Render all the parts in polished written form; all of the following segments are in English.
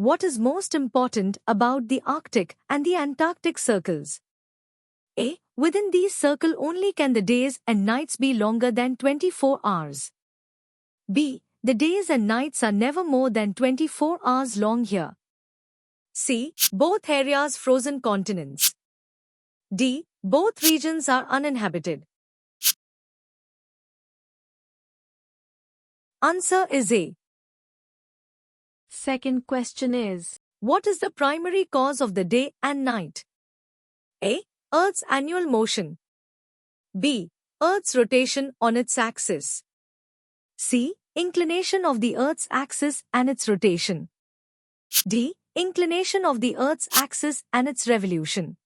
What is most important about the Arctic and the Antarctic circles? A. Within these circles only can the days and nights be longer than 24 hours. B. The days and nights are never more than 24 hours long here. C. Both areas frozen continents. D. Both regions are uninhabited. Answer is A. Second question is, what is the primary cause of the day and night? A. Earth's annual motion. B. Earth's rotation on its axis. C. Inclination of the Earth's axis and its rotation. D. Inclination of the Earth's axis and its revolution.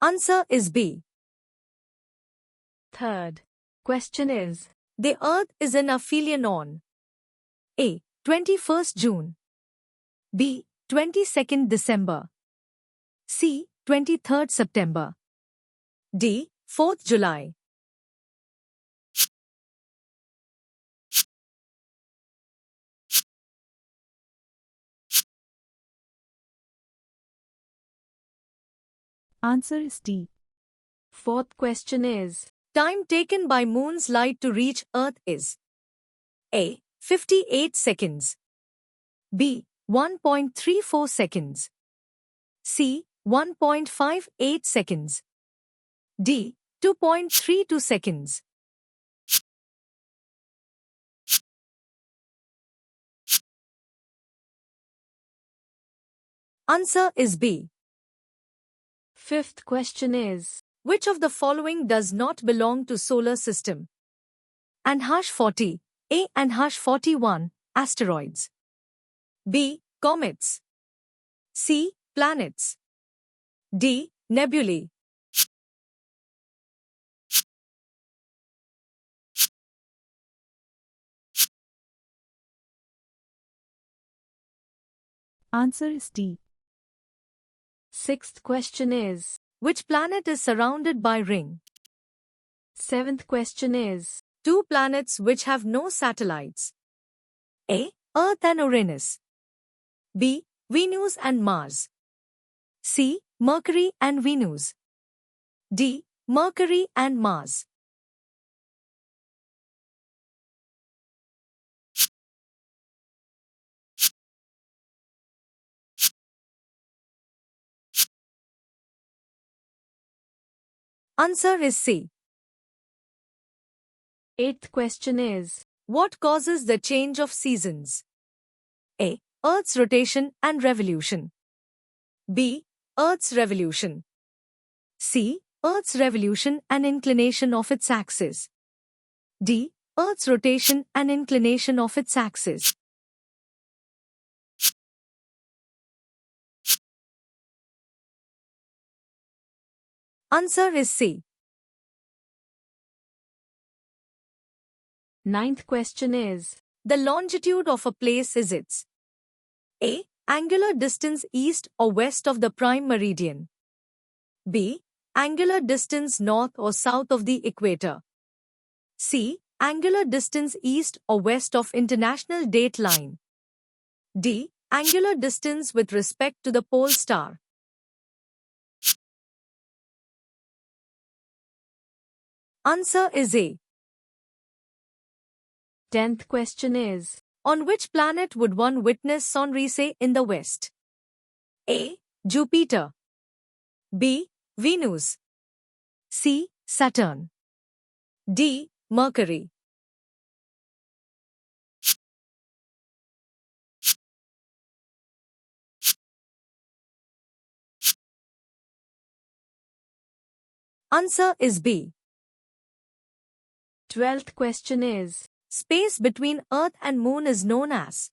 Answer is B. Third question is, the Earth is in aphelion on A. 21st June. B. 22nd December. C. 23rd September. D. 4th July. answer is D. Fourth question is, time taken by moon's light to reach Earth is A. 58 seconds. B. 1.34 seconds. C. 1.58 seconds. D. 2.32 seconds. Answer is B. Fifth question is, which of the following does not belong to solar system? /40, A and /41, asteroids. B. Comets. C. Planets. D. Nebulae. answer is D. Sixth question is, which planet is surrounded by ring? Seventh question is, two planets which have no satellites. A. Earth and Uranus. B. Venus and Mars. C. Mercury and Venus. D. Mercury and Mars. Answer is C. Eighth question is, what causes the change of seasons? A. Earth's rotation and revolution. B. Earth's revolution. C. Earth's revolution and inclination of its axis. D. Earth's rotation and inclination of its axis. Answer is C. Ninth question is, the longitude of a place is its A. Angular distance east or west of the prime meridian. B. Angular distance north or south of the equator. C. Angular distance east or west of international date line. D. Angular distance with respect to the pole star. Answer is A. 10th question is, on which planet would one witness sunrise in the west? A. Jupiter. B. Venus. C. Saturn. D. Mercury. Answer is B. 12th question is, space between Earth and Moon is known as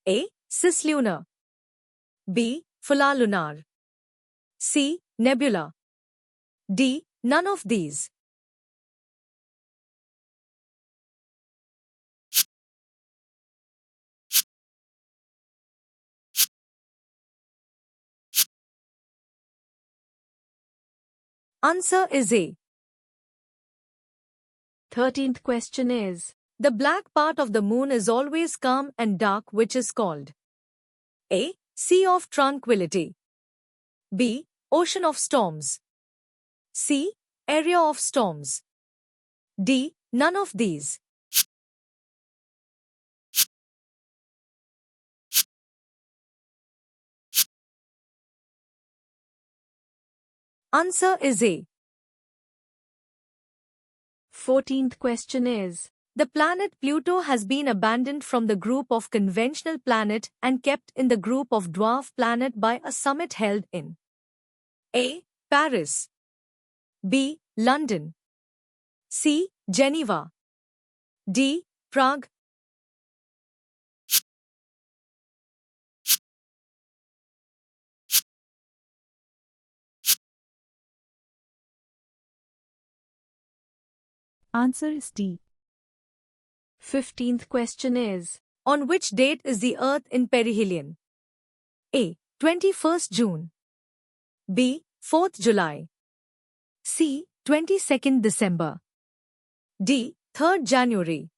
A. Cislunar. B. Fulalunar. C. Nebula. D. None of these. Answer is A. 13th question is, The black part of the moon is always calm and dark, which is called A. Sea of Tranquility, B. Ocean of Storms, C. Area of Storms, D. None of these. Answer is A. 14th question is, The planet Pluto has been abandoned from the group of conventional planet and kept in the group of dwarf planet by a summit held in A. Paris, B. London, C. Geneva, D. Prague. answer is D. 15th question is, On which date is the Earth in perihelion? A. 21st June, B. 4th July, C. 22nd December, D. 3rd January.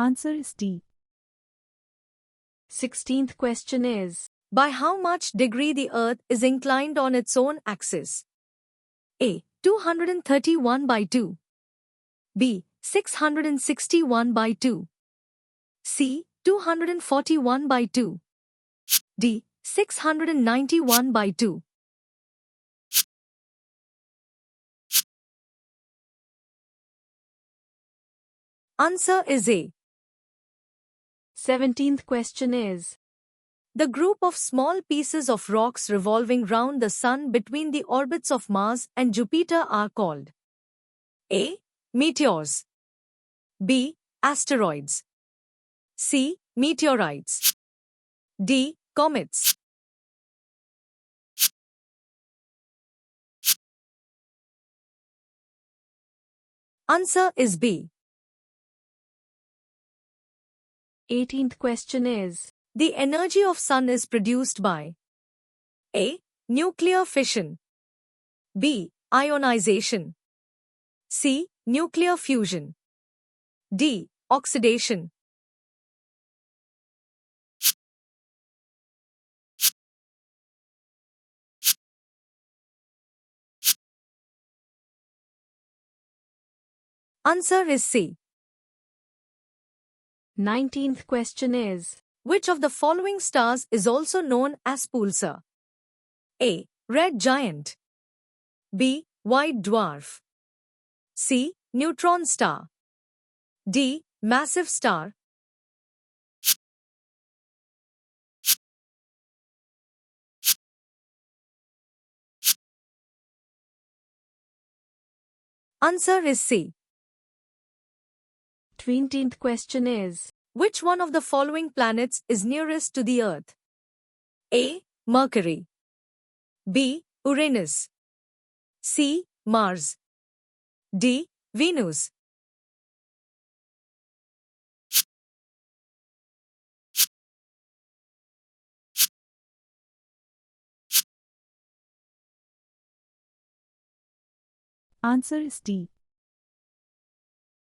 answer is D. 16th question is, By how much degree the Earth is inclined on its own axis? A. 231 by 2, B. 661 by 2, C. 241 by 2, D. 691 by 2. Answer is A. 17th question is, The group of small pieces of rocks revolving round the Sun between the orbits of Mars and Jupiter are called A. Meteors, B. Asteroids, C. Meteorites, D. Comets. Answer is B. 18th question is, The energy of Sun is produced by A. Nuclear fission, B. Ionization, C. Nuclear fusion, D. Oxidation. Answer is C. 19th question is, Which of the following stars is also known as pulsar? A. Red giant, B. White dwarf, C. Neutron star, D. Massive star. Answer is C. 20th question is, Which one of the following planets is nearest to the Earth? A. Mercury, B. Uranus, C. Mars, D. Venus. answer is D.